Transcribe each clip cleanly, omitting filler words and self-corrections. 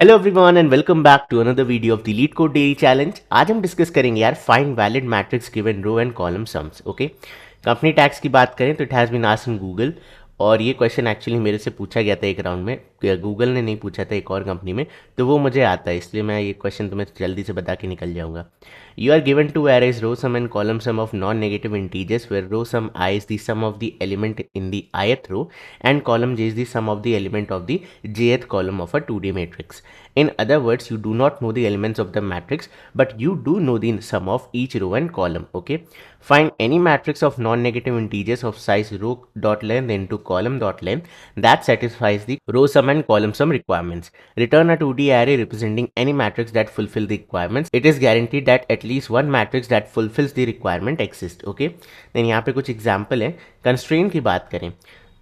Hello everyone and welcome back to another video of the LeetCode daily challenge. आज हम discuss करेंगे यार find valid matrix given row and column sums. Okay, company tags की बात करें तो it has been asked in Google, और ये क्वेश्चन एक्चुअली मेरे से पूछा गया था एक राउंड में। गूगल ने नहीं पूछा था, एक और कंपनी में, तो वो मुझे आता है, इसलिए मैं ये क्वेश्चन तुम्हें जल्दी से बता के निकल जाऊंगा। You are given two arrays row sum and column sum of non negative integers where row sum i is the sum of the element in the ith row and column j is the sum of the element of the jth column of a 2D matrix. In other words, you do not know the elements of the matrix, but you do know the sum of each row and column. Okay, find any matrix of non-negative integers of size row dot length into column dot length that satisfies the row sum and column sum requirements. Return a 2D array representing any matrix that fulfill the requirements. It is guaranteed that at least one matrix that fulfills the requirement exists. Okay, then यहाँ पे कुछ example है। Constraint की बात करें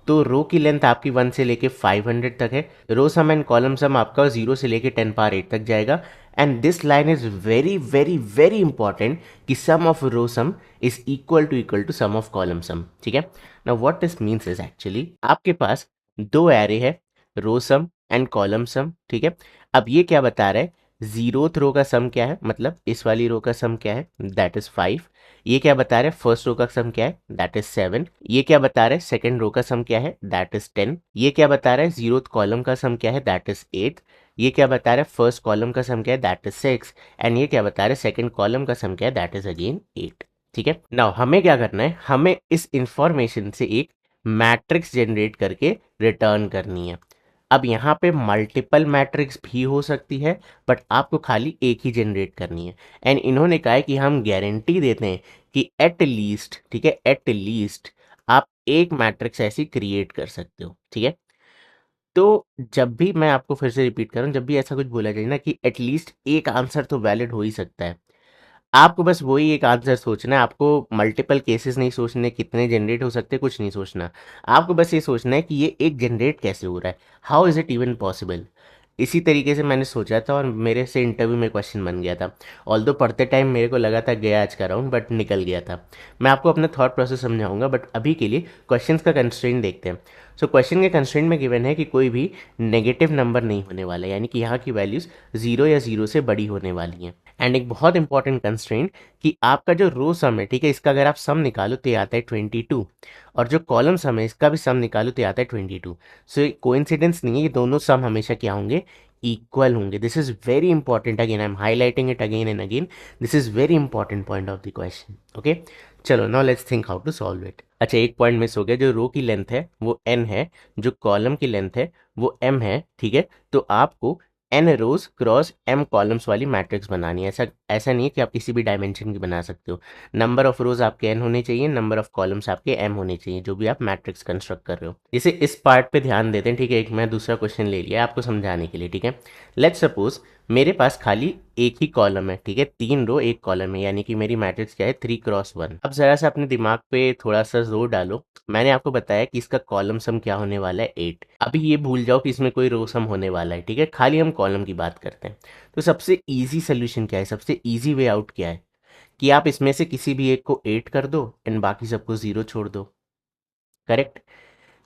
तो रो की length आपकी 1 से लेके 500 तक है। रो सम एंड कॉलम सम आपका 0 से लेके 10 पावर 8 तक जाएगा। And this line is very very very important कि sum of row sum is equal to sum of column sum. ठीक है, now what this means is actually आपके पास दो एरे है, रो सम एंड कॉलम सम। ठीक है, अब ये क्या बता रहा है, जीरोथ रो का सम क्या है, मतलब इस वाली रो का सम क्या है, दैट इज 5। ये क्या बता रहा है, फर्स्ट रो का सम क्या है, दैट इज 7। ये क्या बता रहा है, सेकंड रो का सम क्या है, दैट इज 10। ये क्या बता रहा है, जीरोथ कॉलम का सम क्या है, दैट इज 8। ये क्या बता रहा है, फर्स्ट कॉलम का सम क्या है, दैट इज 6। एंड ये क्या बता रहा है, सेकंड कॉलम का सम क्या है, दैट इज अगेन 8। ठीक है, नाउ हमें क्या करना है, हमें इस इंफॉर्मेशन से एक मैट्रिक्स जनरेट करके रिटर्न करनी है। अब यहाँ पे मल्टीपल मैट्रिक्स भी हो सकती है, बट आपको खाली एक ही जनरेट करनी है। एंड इन्होंने कहा है कि हम गारंटी देते हैं कि एट लीस्ट, ठीक है, एट लीस्ट आप एक मैट्रिक्स ऐसी क्रिएट कर सकते हो। ठीक है, तो जब भी मैं आपको फिर से रिपीट कर रहा हूँ, जब भी ऐसा कुछ बोला जाए ना कि एटलीस्ट एक आंसर तो वैलिड हो ही सकता है, आपको बस वही एक आंसर सोचना है। आपको मल्टीपल केसेस नहीं सोचने, कितने जनरेट हो सकते हैं कुछ नहीं सोचना। आपको बस ये सोचना है कि ये एक जनरेट कैसे हो रहा है, how is it even possible. इसी तरीके से मैंने सोचा था और मेरे से इंटरव्यू में क्वेश्चन बन गया था। ऑल्दो पढ़ते टाइम मेरे को लगा था गया आज का राउंड, बट निकल गया था। मैं आपको अपना थॉट प्रोसेस समझाऊंगा, बट अभी के लिए क्वेश्चंस का कंस्ट्रेंट देखते हैं। सो क्वेश्चन के कंस्ट्रेंट में गिवन है कि कोई भी नेगेटिव नंबर नहीं होने वाला है, यानी कि यहाँ की वैल्यूज़ जीरो या जीरो से बड़ी होने वाली हैं। एंड एक बहुत इंपॉर्टेंट कंस्ट्रेंट कि आपका जो रो सम है, ठीक है, इसका अगर आप सम निकालो तो ये आता है 22, और जो कॉलम सम है इसका भी सम निकालो तो ये आता है 22। सो कोइंसिडेंस नहीं है, ये दोनों सम हमेशा क्या होंगे, इक्वल होंगे। This is very important, again I am highlighting it again and again, this is very important point of the question. Okay, चलो now let's think how to solve it. अच्छा, एक पॉइंट मिस हो गया, जो रो की length है वो n है, जो कॉलम की लेंथ है वो m है। ठीक है, तो आपको n रोज क्रॉस m कॉलम्स वाली मैट्रिक्स बनानी है। ऐसा ऐसा नहीं है कि आप किसी भी डायमेंशन की बना सकते हो। नंबर ऑफ रोज आपके n होने चाहिए, नंबर ऑफ कॉलम्स आपके m होने चाहिए, जो भी आप मैट्रिक्स कंस्ट्रक्ट कर रहे हो। जैसे इस पार्ट पे ध्यान देते हैं। ठीक है, एक मैं दूसरा क्वेश्चन ले लिया आपको समझाने के लिए। ठीक है, लेट्स सपोज मेरे पास खाली एक ही कॉलम है। ठीक है, 3 रो 1 कॉलम है, यानी कि मेरी मैट्रिक्स क्या है, 3x1। अब जरा सा अपने दिमाग पे थोड़ा सा जोर डालो। मैंने आपको बताया कि इसका कॉलम सम क्या होने वाला है, 8। अभी ये भूल जाओ कि इसमें कोई रो सम होने वाला है। ठीक है, खाली हम कॉलम की बात करते हैं। तो सबसे ईजी सोल्यूशन क्या है, सबसे ईजी वे आउट क्या है कि आप इसमें से किसी भी एक को 8 कर दो एंड बाकी सबको 0 छोड़ दो। करेक्ट,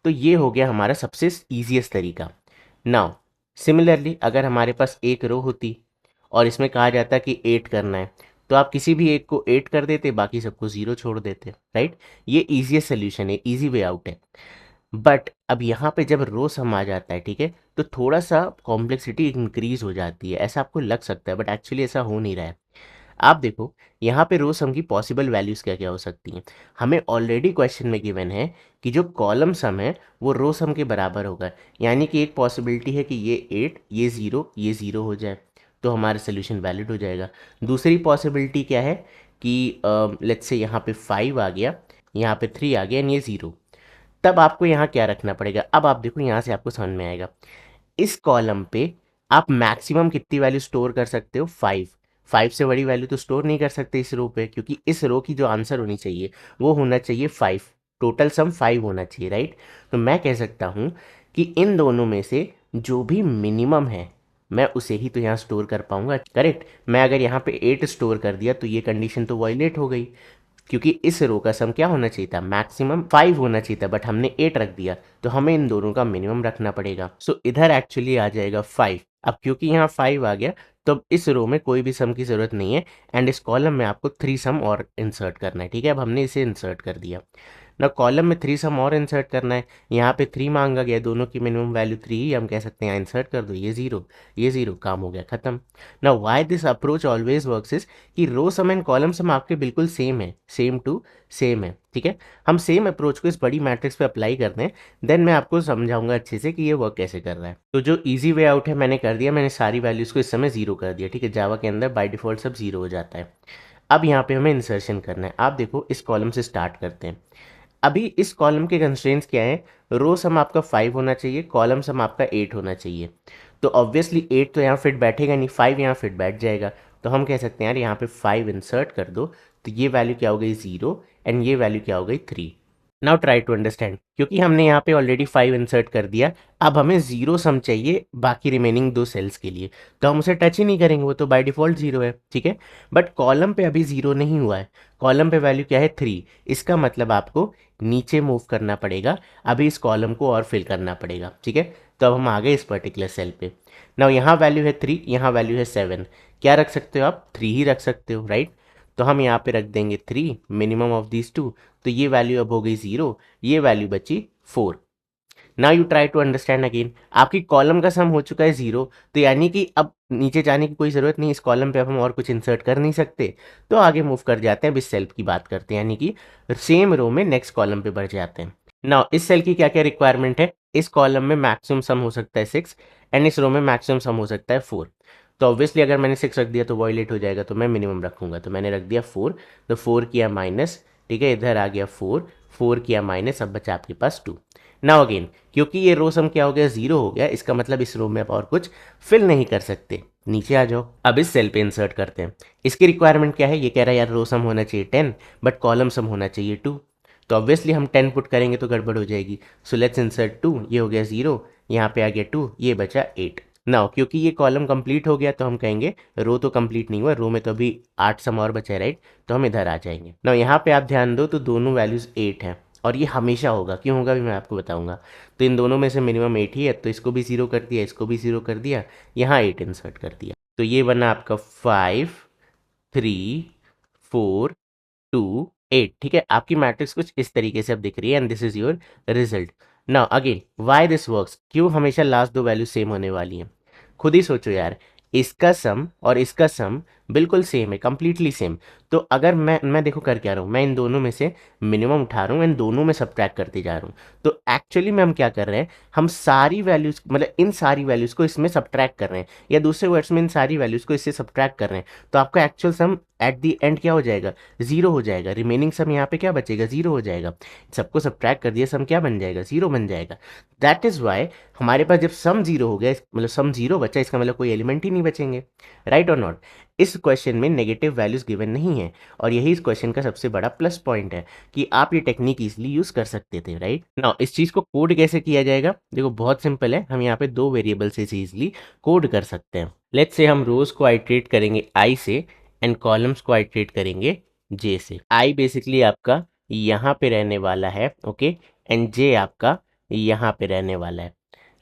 तो ये हो गया हमारा सबसे ईजीएस्ट तरीका। नाउ सिमिलरली अगर हमारे पास एक रो होती और इसमें कहा जाता कि 8 करना है, तो आप किसी भी एक को 8 कर देते, बाकी सबको 0 छोड़ देते। राइट, ये ईजीएस्ट सोल्यूशन है, ईजी वे आउट है। बट अब यहाँ पे जब रो सम आ जाता है, ठीक है, तो थोड़ा सा कॉम्प्लेक्सिटी इंक्रीज हो जाती है। ऐसा आपको लग सकता है, बट एक्चुअली ऐसा हो नहीं रहा है। आप देखो यहाँ पे रो सम की पॉसिबल वैल्यूज़ क्या क्या हो सकती हैं। हमें ऑलरेडी क्वेश्चन में गिवन है कि जो कॉलम सम है वो रो सम के बराबर होगा, यानी कि एक पॉसिबिलिटी है कि ये 8, ये ज़ीरो हो जाए, तो हमारा सोल्यूशन वैलिड हो जाएगा। दूसरी पॉसिबिलिटी क्या है कि लेट्स से यहाँ पे 5 आ गया, यहाँ पे 3 आ गया एंड ये 0। तब आपको यहाँ क्या रखना पड़ेगा, अब आप देखो यहाँ से आपको समझ में आएगा। इस कॉलम पे आप मैक्सिमम कितनी वैल्यू स्टोर कर सकते हो, 5। 5 से बड़ी वैल्यू तो स्टोर नहीं कर सकते इस रो पे, क्योंकि इस रो की जो आंसर होनी चाहिए वो होना चाहिए 5। टोटल सम 5 होना चाहिए। राइट, तो मैं कह सकता हूँ कि इन दोनों में से जो भी मिनिमम है मैं उसे ही तो यहाँ स्टोर कर पाऊंगा। करेक्ट, मैं अगर यहाँ पे 8 स्टोर कर दिया तो ये कंडीशन तो वायलेट हो गई, क्योंकि इस रो का सम क्या होना चाहिए था, मैक्सिमम 5 होना चाहिए था, बट हमने 8 रख दिया, तो हमें इन दोनों का मिनिमम रखना पड़ेगा। सो इधर एक्चुअली आ जाएगा 5। अब क्योंकि यहाँ 5 आ गया तो अब इस रो में कोई भी सम की ज़रूरत नहीं है एंड इस कॉलम में आपको 3 सम और इंसर्ट करना है, ठीक है। अब हमने इसे इंसर्ट कर दिया ना, कॉलम में 3 सम और इंसर्ट करना है। यहाँ पे 3 मांगा गया, दोनों की मिनिमम वैल्यू 3 ही, हम कह सकते हैं इंसर्ट कर दो, ये जीरो, काम हो गया खत्म। ना why this approach always works is कि रो सम एंड कॉलम सम आपके बिल्कुल सेम है, सेम टू सेम है, ठीक है। हम सेम अप्रोच को इस बड़ी मैट्रिक्स पे अप्लाई करते हैं, देन मैं आपको समझाऊंगा अच्छे से कि ये वर्क कैसे कर रहा है। तो जो ईजी वे आउट है मैंने कर दिया, मैंने सारी वैल्यूज़ को इस समय जीरो कर दिया, ठीक है। जावा के अंदर बाय डिफॉल्ट सब जीरो हो जाता है। अब यहाँ पे हमें इंसर्शन करना है। आप देखो इस कॉलम से स्टार्ट करते हैं। अभी इस कॉलम के कंस्ट्रेंट्स क्या है, रो सम आपका 5 होना चाहिए, कॉलम सम आपका 8 होना चाहिए। तो ऑब्वियसली 8 तो यहाँ फिट बैठेगा नहीं, 5 यहाँ फिट बैठ जाएगा। तो हम कह सकते हैं यार यहाँ पे 5 इंसर्ट कर दो, तो ये वैल्यू क्या हो गई 0 एंड ये वैल्यू क्या हो गई 3। नाउ ट्राई टू अंडरस्टैंड, क्योंकि हमने यहाँ पे ऑलरेडी 5 इंसर्ट कर दिया, अब हमें जीरो सम चाहिए बाकी रिमेनिंग 2 सेल्स के लिए, तो हम उसे टच ही नहीं करेंगे, वो तो बाय डिफॉल्ट जीरो है, ठीक है। बट कॉलम पे अभी जीरो नहीं हुआ है, कॉलम पे वैल्यू क्या है 3, इसका मतलब आपको नीचे मूव करना पड़ेगा, अभी इस कॉलम को और फिल करना पड़ेगा, ठीक है। तो अब हम आ गए इस पर्टिकुलर सेल पे। नाउ यहाँ वैल्यू है 3, यहाँ वैल्यू है 7, क्या रख सकते हो आप, 3 ही रख सकते हो, राइट। तो हम यहाँ पे रख देंगे 3, मिनिमम ऑफ दीज टू, तो ये वैल्यू अब हो गई 0, ये वैल्यू बची 4। Now you try to understand again, आपकी कॉलम का सम हो चुका है 0, तो यानी कि अब नीचे जाने की कोई ज़रूरत नहीं, इस कॉलम पे अब हम और कुछ इंसर्ट कर नहीं सकते, तो आगे मूव कर जाते हैं। अब इस सेल की बात करते हैं, यानी कि सेम रो में नेक्स्ट कॉलम पे बढ़ जाते हैं। नाउ इस सेल की क्या क्या रिक्वायरमेंट है, इस कॉलम में मैक्सिमम सम हो सकता है 6 एंड इस रो में मैक्सिमम सम हो सकता है 4। तो ऑब्वियसली अगर मैंने 6 रख दिया तो वॉयलेट हो जाएगा, तो मैं मिनिमम रखूंगा, तो मैंने रख दिया 4, तो 4 किया माइनस, ठीक है, इधर आ गया 4, 4 किया माइनस, अब बचा आपके पास 2। नाउ अगेन क्योंकि ये रो सम क्या हो गया 0 हो गया, इसका मतलब इस रो में आप और कुछ फिल नहीं कर सकते, नीचे आ जाओ। अब इस सेल पे इंसर्ट करते हैं। इसकी रिक्वायरमेंट क्या है, ये कह रहा है यार रो सम होना चाहिए 10 बट कॉलम सम होना चाहिए 2, तो ऑब्वियसली हम 10 पुट करेंगे तो गड़बड़ हो जाएगी, सो लेट्स इंसर्ट 2, ये हो गया 0, यहाँ पे आ गया 2, ये बचा 8। नाउ क्योंकि ये कॉलम कंप्लीट हो गया तो हम कहेंगे रो तो कंप्लीट नहीं हुआ, रो में तो अभी 8 सम और बचा है, राइट, तो हम इधर आ जाएंगे। नाउ यहाँ पे आप ध्यान दो तो दोनों वैल्यूज 8 हैं और ये हमेशा होगा, क्यों होगा भी मैं आपको बताऊंगा। तो इन दोनों में से मिनिमम 8 ही है, तो इसको भी 0 कर दिया, इसको भी 0 कर दिया, यहाँ 8 इंसर्ट कर दिया, तो ये बना आपका 5 3 4 2 8, ठीक है। आपकी मैट्रिक्स कुछ इस तरीके से अब दिख रही है and this is your result. Now again why this works, क्यों हमेशा लास्ट दो वैल्यू सेम होने वाली हैं, खुद ही सोचो यार, इसका सम और इसका सम बिल्कुल सेम है, कंप्लीटली सेम। तो अगर मैं देखो कर क्या रहा हूँ, मैं इन दोनों में से मिनिमम उठा रहा हूँ एंड दोनों में सब्ट्रैक्ट करते जा रहा हूँ, तो एक्चुअली में हम क्या कर रहे हैं, हम सारी वैल्यूज मतलब इन सारी वैल्यूज को इसमें सब्ट्रैक्ट कर रहे हैं, या दूसरे वर्ड्स में इन सारी वैल्यूज को इससे सब्ट्रैक्ट कर रहे हैं, तो आपका actual sum at the end क्या हो जाएगा, जीरो हो जाएगा, रिमेनिंग सम यहाँ पे क्या बचेगा, जीरो हो जाएगा। सबको सब्ट्रैक्ट कर दिया, सम क्या बन जाएगा, जीरो बन जाएगा। दैट इज वाई हमारे पास जब सम जीरो हो गया, मतलब सम जीरो बचा, इसका मतलब कोई एलिमेंट ही नहीं बचेंगे, राइट और नॉट। इस क्वेश्चन में नेगेटिव वैल्यूज गिवन नहीं है और यही इस क्वेश्चन का सबसे बड़ा प्लस पॉइंट है कि आप ये टेक्निक इजीली यूज कर सकते थे, राइट। नाउ इस चीज को कोड कैसे किया जाएगा, देखो बहुत सिंपल है, हम यहाँ पे दो वेरिएबल से इजीली कोड कर सकते हैं। लेट्स से हम रोज को आइट्रेट करेंगे आई से एंड कॉलम्स को आइट्रेट करेंगे जे से। आई बेसिकली आपका यहाँ पे रहने वाला है, ओके, एंड जे आपका यहाँ पे रहने वाला है।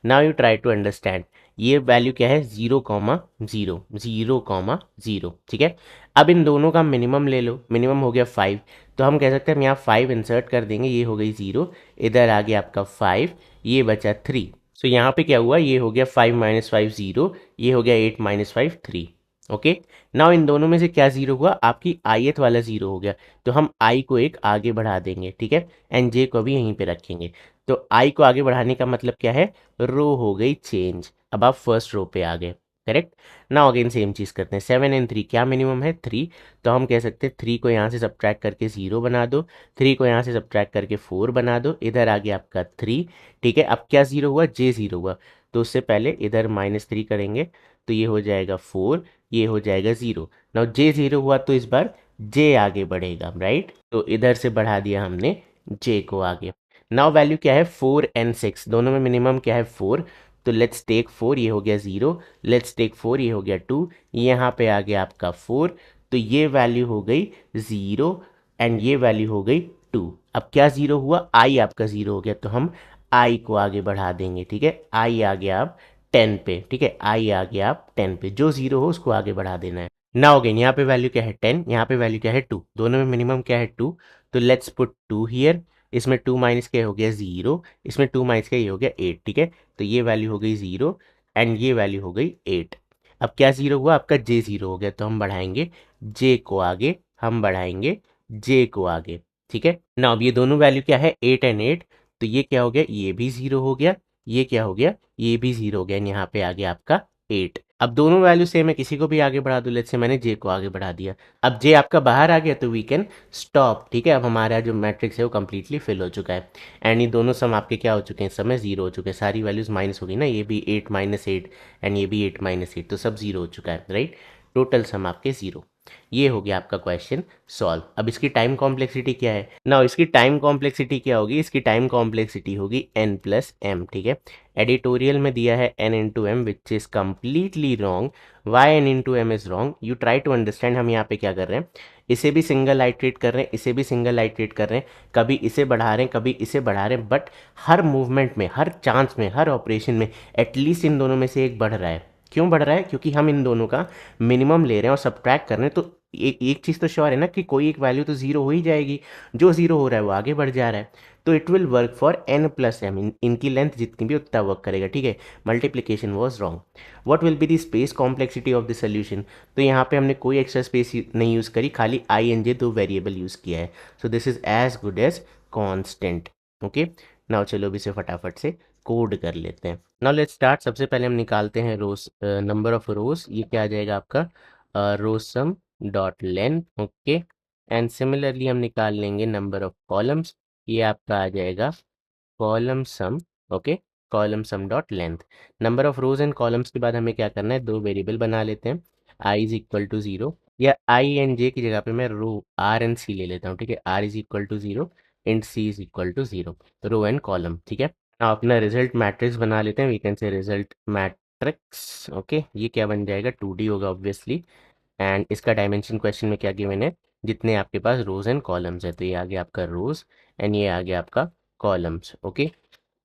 Now you try to understand, ये वैल्यू क्या है 0,0 0,0, ठीक है। अब इन दोनों का मिनिमम ले लो, मिनिमम हो गया 5, तो हम कह सकते हैं हम यहाँ 5 इंसर्ट कर देंगे, ये हो गई 0, इधर आ गया आपका 5, ये बचा 3। सो यहाँ पे क्या हुआ, ये हो गया 5 माइनस 5 0, ये हो गया 8 माइनस 5 3, ओके। नाउ इन दोनों में से क्या जीरो हुआ, आपकी आईएथ वाला जीरो हो गया, तो हम आई को एक आगे बढ़ा देंगे, ठीक है, एंड जे को भी यहीं पे रखेंगे। तो आई को आगे बढ़ाने का मतलब क्या है, रो हो गई चेंज, अब आप फर्स्ट रो पे आ गए, करेक्ट। नाउ अगेन सेम चीज़ करते हैं, 7 एंड 3 क्या मिनिमम है 3, तो हम कह सकते हैं 3 को यहाँ से सब्ट्रैक्ट करके 0 बना दो, 3 को यहाँ से सब्ट्रैक्ट करके 4 बना दो, इधर आ गया आपका 3, ठीक है। अब क्या जीरो हुआ, जे जीरो हुआ, तो उससे पहले इधर -3 करेंगे, तो ये हो जाएगा 4, ये हो जाएगा 0। नाउ जे जीरो हुआ तो इस बार जे आगे बढ़ेगा, राइट, तो इधर से बढ़ा दिया हमने जे को आगे। नाउ वैल्यू क्या है 4 एंड 6, दोनों में मिनिमम क्या है 4, तो लेट्स टेक 4, ये हो गया 0, लेट्स टेक 4, ये हो गया 2, यहाँ पे आ गया आपका 4, तो ये वैल्यू हो गई 0 एंड ये वैल्यू हो गई 2। अब क्या 0 हुआ, आई आपका 0 हो गया, तो हम आई को आगे बढ़ा देंगे, ठीक है, आई आ गया अब 10 पे, ठीक है, आई आ गया आप 10 पे, जो 0 हो उसको आगे बढ़ा देना है। ना अगेन यहाँ पे वैल्यू क्या है 10, यहाँ पे वैल्यू क्या है 2, दोनों में मिनिमम क्या है 2, तो लेट्स पुट 2 हियर। इसमें 2 माइनस क्या हो गया 0, इसमें 2 माइनस क्या ये हो गया 8, ठीक है, तो ये वैल्यू हो गई 0 एंड ये वैल्यू हो गई 8। अब क्या 0 हुआ आपका जे 0 हो गया, तो हम बढ़ाएंगे जे को आगे, हम बढ़ाएंगे जे को आगे, ठीक है ना। अब ये दोनों वैल्यू क्या है 8 एंड 8, तो ये क्या हो गया ये भी 0 हो गया, ये क्या हो गया ये भी 0 हो गया, यहाँ पे आ गया आपका 8। अब दोनों वैल्यू सेम है, किसी को भी आगे बढ़ा दो, लेट्स से मैंने जे को आगे बढ़ा दिया। अब जे आपका बाहर आ गया तो वी कैन स्टॉप, ठीक है। अब हमारा जो मैट्रिक्स है वो कंप्लीटली फिल हो चुका है एंड ये दोनों सम आपके क्या हो चुके हैं, इस समय 0 हो चुके हैं, सारी वैल्यूज माइनस हो गई ना, ये भी 8 माइनस 8 एंड ये भी 8 माइनस 8, तो सब 0 हो चुका है, राइट। टोटल सम आपके 0। ये हो गया आपका क्वेश्चन सॉल्व। अब इसकी टाइम कॉम्प्लेक्सिटी क्या है ना, इसकी टाइम कॉम्प्लेक्सिटी क्या होगी, इसकी टाइम कॉम्प्लेक्सिटी होगी n प्लस एम, ठीक है। एडिटोरियल में दिया है n into m which is completely wrong. Why n into m is wrong, you try to understand. हम यहाँ पे क्या कर रहे हैं, इसे भी सिंगल आइट्रेट कर रहे हैं, इसे भी सिंगल आइट्रेट कर रहे हैं, कभी इसे बढ़ा रहे हैं कभी इसे बढ़ा रहे हैं, बट हर मूवमेंट में, हर चांस में, हर ऑपरेशन में एटलीस्ट इन दोनों में से एक बढ़ रहा है। क्यों बढ़ रहा है, क्योंकि हम इन दोनों का मिनिमम ले रहे हैं और सब्ट्रैक्ट कर रहे हैं, तो एक चीज़ तो श्योर है ना कि कोई एक वैल्यू तो जीरो हो ही जाएगी, जो जीरो हो रहा है वो आगे बढ़ जा रहा है, तो it will work for n plus M, इनकी लेंथ जितनी भी उतना वर्क करेगा, ठीक है। Multiplication was wrong. What will be the space complexity of the solution, तो यहाँ पे हमने कोई एक्स्ट्रा स्पेस नहीं यूज़ करी, खाली आई एन जे दो वेरिएबल यूज़ किया है, so this is as good as constant. Okay, now चलो भी इसे फटाफट से कोड कर लेते हैं। Now let's start. सबसे पहले हम निकालते हैं रोज, नंबर ऑफ रोज, ये क्या आ जाएगा आपका rows sum dot length, okay. And similarly हम निकाल लेंगे नंबर ऑफ कॉलम्स, ये आपका आ जाएगा column sum, okay, column sum dot length. Number of rows and columns के बाद हमें क्या करना है, दो वेरिएबल बना लेते हैं, आई इज इक्वल टू 0, या आई एंड जे की जगह पे मैं रो आर एंड सी ले लेता हूँ, ठीक है। R is equal to 0 and C is equal to 0, row and column, ठीक है। now अपना रिजल्ट मैट्रिक्स बना लेते हैं, we can say result matrix, okay. ये क्या बन जाएगा 2D होगा ऑब्वियसली, एंड इसका डायमेंशन क्वेश्चन में क्या गिवन है, जितने आपके पास रोज एंड कॉलम्स है, तो ये आ गया आपका रोज एंड ये आ गया आपका columns, okay.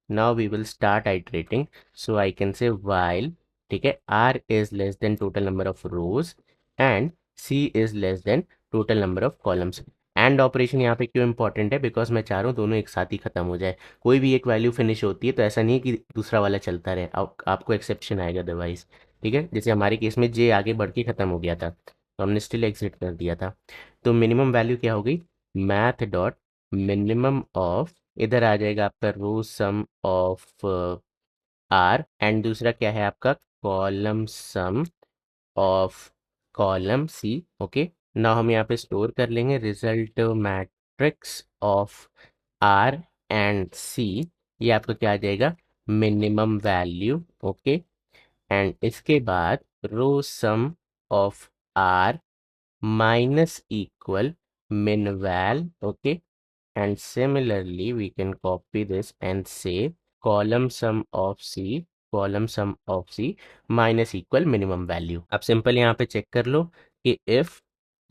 Now we will start iterating, so I can say while, ठीक है, r is less than total number of rows and c is less than total number of columns. And operation यहाँ पे क्यों important है, because मैं चाह रहा हूँ दोनों एक साथ ही खत्म हो जाए, कोई भी एक वैल्यू फिनिश होती है तो ऐसा नहीं है कि दूसरा वाला चलता रहे, आपको एक्सेप्शन आएगा अदरवाइज, ठीक है। जैसे हमारे केस में जे आगे बढ़ के खत्म हो गया था तो हमने स्टिल एग्जिट कर दिया था। तो मिनिमम वैल्यू क्या हो गई, मैथ डॉट मिनिमम ऑफ, इधर आ जाएगा आपका row sum of R and दूसरा क्या है आपका column sum of column C, okay. Now हम यहाँ पे स्टोर कर लेंगे result matrix of R and C, ये आपका क्या आ जाएगा मिनिमम वैल्यू, ओके। एंड इसके बाद row sum of R minus equal min val, okay. And similarly we can copy this and say column sum of c, column sum of c minus equal minimum value। अब simple यहाँ पे check कर लो कि if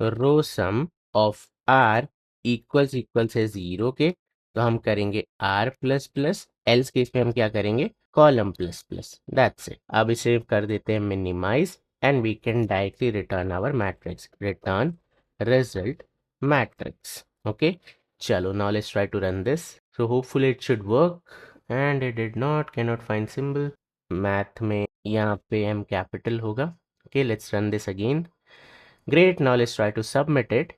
row sum of r equals है 0 के, तो हम करेंगे r plus plus, else case में हम क्या करेंगे column plus plus, that's it. अब इसे कर देते हैं minimize and we can directly return our matrix, return result matrix, okay. चलो now let's try to run this, so hopefully it should work and it did not, cannot find symbol। Math में यहाँ पे m capital होगा, okay, let's run this again। great, now let's try to submit it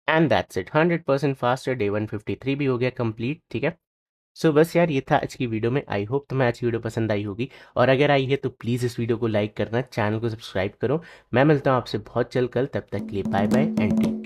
and that's it, 100% faster, day 153 भी हो गया complete, ठीक है। सो बस यार ये था आज की वीडियो में, आई होप तुम्हें आज की वीडियो पसंद आई होगी, और अगर आई है तो प्लीज़ इस वीडियो को लाइक करना, चैनल को सब्सक्राइब करो। मैं मिलता हूँ आपसे बहुत जल्द कल, तब तक के लिए बाय बाय एंड टेक